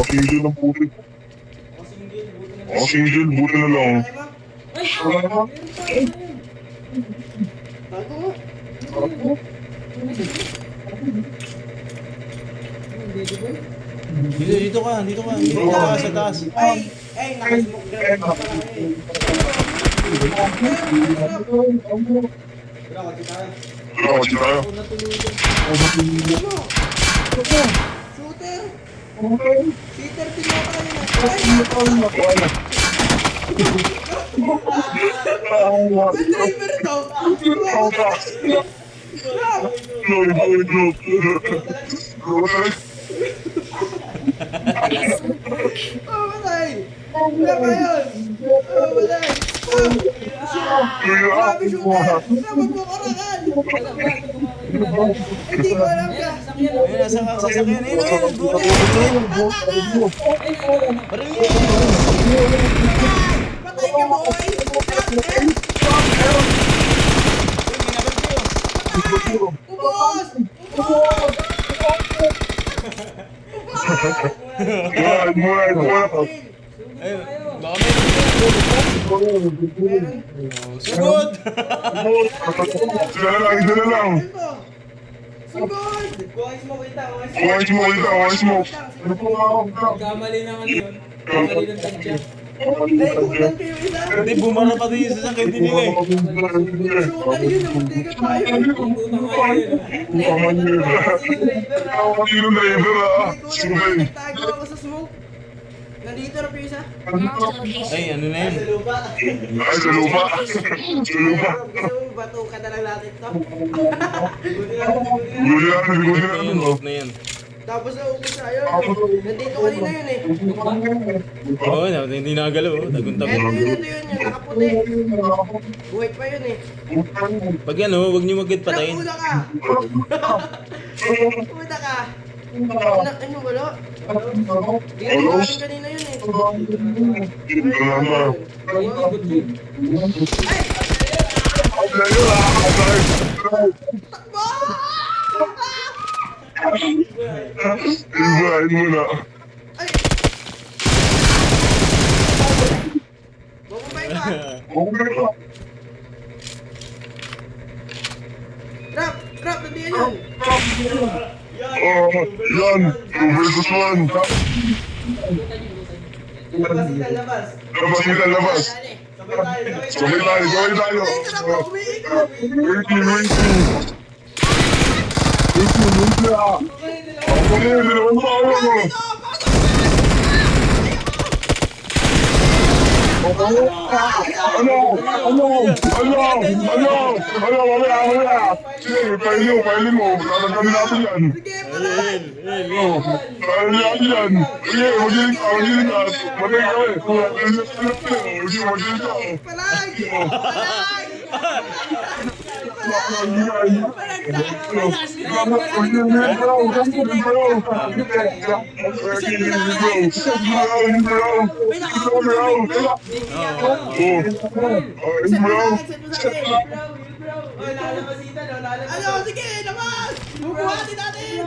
single ng puti. Single, buti na lang. Ay! Bago mo. Dito ka. Dito ka sa taas. Ay, nakasmoke down pa pala eh. Wala, kasi tayo. Wala, kasi tayo. Ano? Shooter! Shooter, tingnan ka kanina. Ay! Ang driver daw! Matay! Wala pa yun! Matay! Grabe shooter! Sabag mo karakan! Hindi ko alam ka! Ayun, nasa sasakyan. Ayun. Baril niya. Patay ka boy! Ubos! Ubos! Ayun. Baka may sugod. Sila na lang. Sugod! Kuwais mo kita, Kuwais mo. Kamali naman yun. Kamali ng tansya. Naikutan ko yung isa! Hindi, bumara pa din yung sasakyan din nila eh. Shooter yun, namuntikan tayo! Sino driver ah? Sino ba yun? Nagtago ako sa smoke! Nandito na po yung isa! Ay, ano na yun? Sa lupa! Ay, sa lupa. Sa lupa. Gusto mo bato ka na lang natin to? Guli na Ayun, off na yan. Tapos naubos tayo! Nandito kanina yun eh! Oo, hindi nakagalaw. Taguntag. Ito yun, nakaputi! Buhay pa yun eh! Pag yan, huwag niyo magad patayin. Nakula ka! Puta ka! Ano wala? Hindi na namin kanina yun eh! Takbo! Ibahin mo na. Ay! Bumabay ka! Trap! Nandiyan yun! Yan, 2 versus 1. Labas! Labas kita, labas. Sabay tayo! Sabay tayo. Ay, trap! Umiikot! Waiting. Ako na yun, naman pa ako mo. Mamaya. Sige, pailin mo. Tatagkamin natin yan. Sige, palay! Pailin yan. Sige, magiling ka. Matay kami. Magiling ka. Palay! Ano? Sige, labas! Bubuhatin natin!